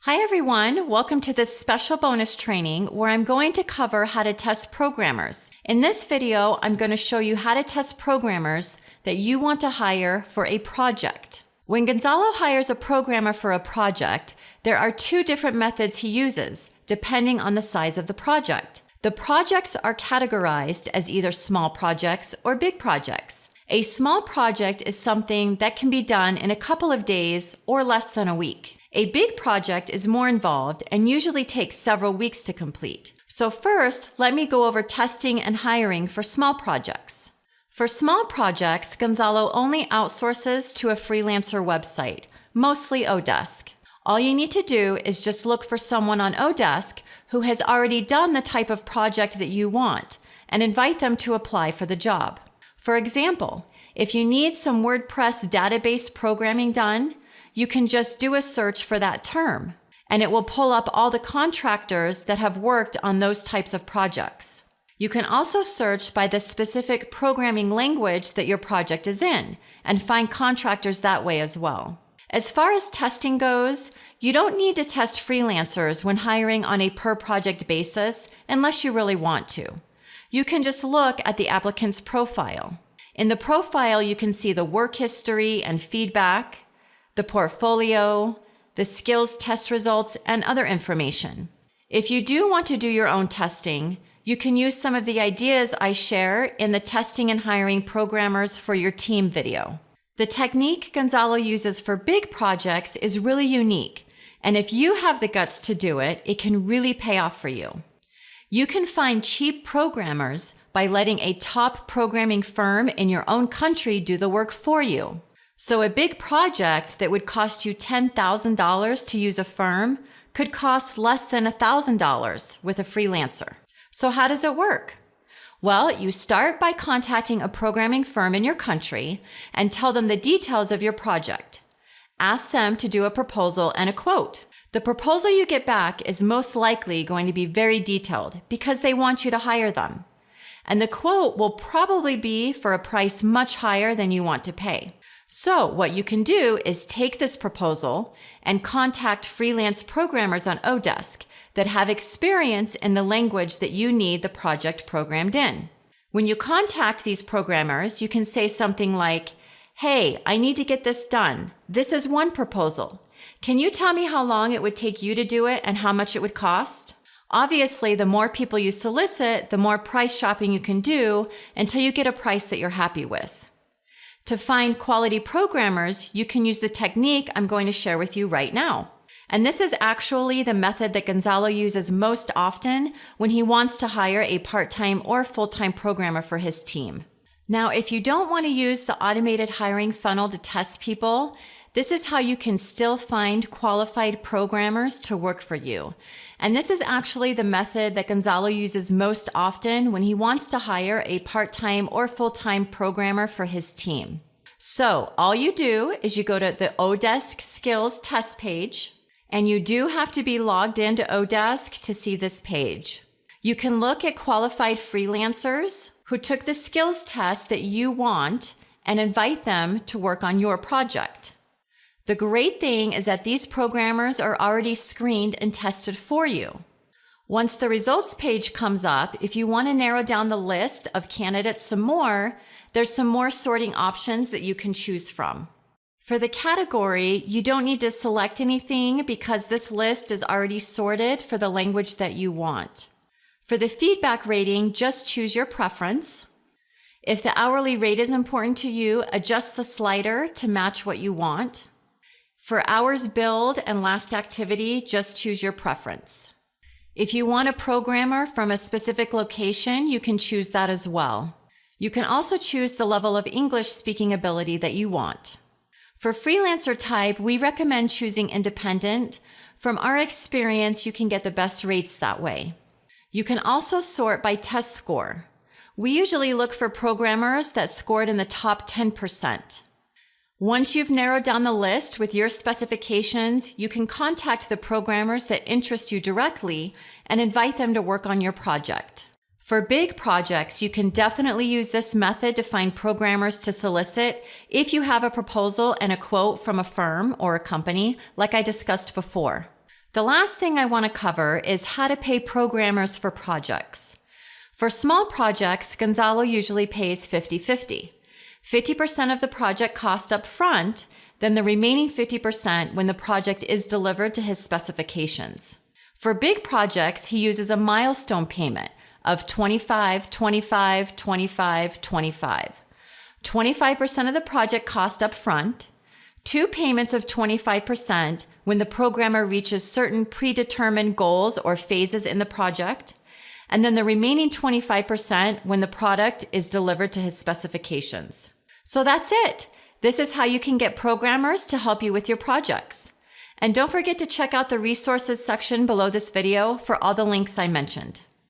Hi everyone, welcome to this special bonus training where I'm going to cover how to test programmers. In this video, I'm going to show you how to test programmers that you want to hire for a project. When Gonzalo hires a programmer for a project, there are two different methods he uses, depending on the size of the project. The projects are categorized as either small projects or big projects. A small project is something that can be done in a couple of days or less than a week. A big project is more involved and usually takes several weeks to complete. So first, let me go over testing and hiring for small projects. For small projects, Gonzalo only outsources to a freelancer website, mostly Odesk. All you need to do is just look for someone on Odesk who has already done the type of project that you want and invite them to apply for the job. For example, if you need some WordPress database programming done, you can just do a search for that term, and it will pull up all the contractors that have worked on those types of projects. You can also search by the specific programming language that your project is in, and find contractors that way as well. As far as testing goes, you don't need to test freelancers when hiring on a per-project basis unless you really want to. You can just look at the applicant's profile. In the profile, you can see the work history and feedback, the portfolio, the skills test results, and other information. If you do want to do your own testing, you can use some of the ideas I share in the Testing and Hiring Programmers for Your Team video. The technique Gonzalo uses for big projects is really unique, and if you have the guts to do it, it can really pay off for you. You can find cheap programmers by letting a top programming firm in your own country do the work for you. So a big project that would cost you $10,000 to use a firm could cost less than $1,000 with a freelancer. So how does it work? Well, you start by contacting a programming firm in your country and tell them the details of your project. Ask them to do a proposal and a quote. The proposal you get back is most likely going to be very detailed because they want you to hire them. And the quote will probably be for a price much higher than you want to pay. So what you can do is take this proposal and contact freelance programmers on Odesk that have experience in the language that you need the project programmed in. When you contact these programmers, you can say something like, "Hey, I need to get this done. This is one proposal. Can you tell me how long it would take you to do it and how much it would cost?" Obviously, the more people you solicit, the more price shopping you can do until you get a price that you're happy with. To find quality programmers, you can use the technique I'm going to share with you right now. And this is actually the method that Gonzalo uses most often when he wants to hire a part-time or full-time programmer for his team. Now, if you don't want to use the automated hiring funnel to test people, this is how you can still find qualified programmers to work for you. And this is actually the method that Gonzalo uses most often when he wants to hire a part-time or full-time programmer for his team. So all you do is you go to the Odesk Skills test page, and you do have to be logged into Odesk to see this page. You can look at qualified freelancers who took the skills test that you want and invite them to work on your project. The great thing is that these programmers are already screened and tested for you. Once the results page comes up, if you want to narrow down the list of candidates some more, there's some more sorting options that you can choose from. For the category, you don't need to select anything because this list is already sorted for the language that you want. For the feedback rating, just choose your preference. If the hourly rate is important to you, adjust the slider to match what you want. For hours billed and last activity, just choose your preference. If you want a programmer from a specific location, you can choose that as well. You can also choose the level of English speaking ability that you want. For freelancer type, we recommend choosing independent. From our experience, you can get the best rates that way. You can also sort by test score. We usually look for programmers that scored in the top 10%. Once you've narrowed down the list with your specifications, you can contact the programmers that interest you directly and invite them to work on your project. For big projects, you can definitely use this method to find programmers to solicit if you have a proposal and a quote from a firm or a company, like I discussed before. The last thing I want to cover is how to pay programmers for projects. For small projects, Gonzalo usually pays 50-50. 50% of the project cost up front, then the remaining 50% when the project is delivered to his specifications. For big projects, he uses a milestone payment of 25, 25, 25, 25. 25% of the project cost up front, 2 payments of 25% when the programmer reaches certain predetermined goals or phases in the project, and then the remaining 25% when the product is delivered to his specifications. So that's it. This is how you can get programmers to help you with your projects. And don't forget to check out the resources section below this video for all the links I mentioned.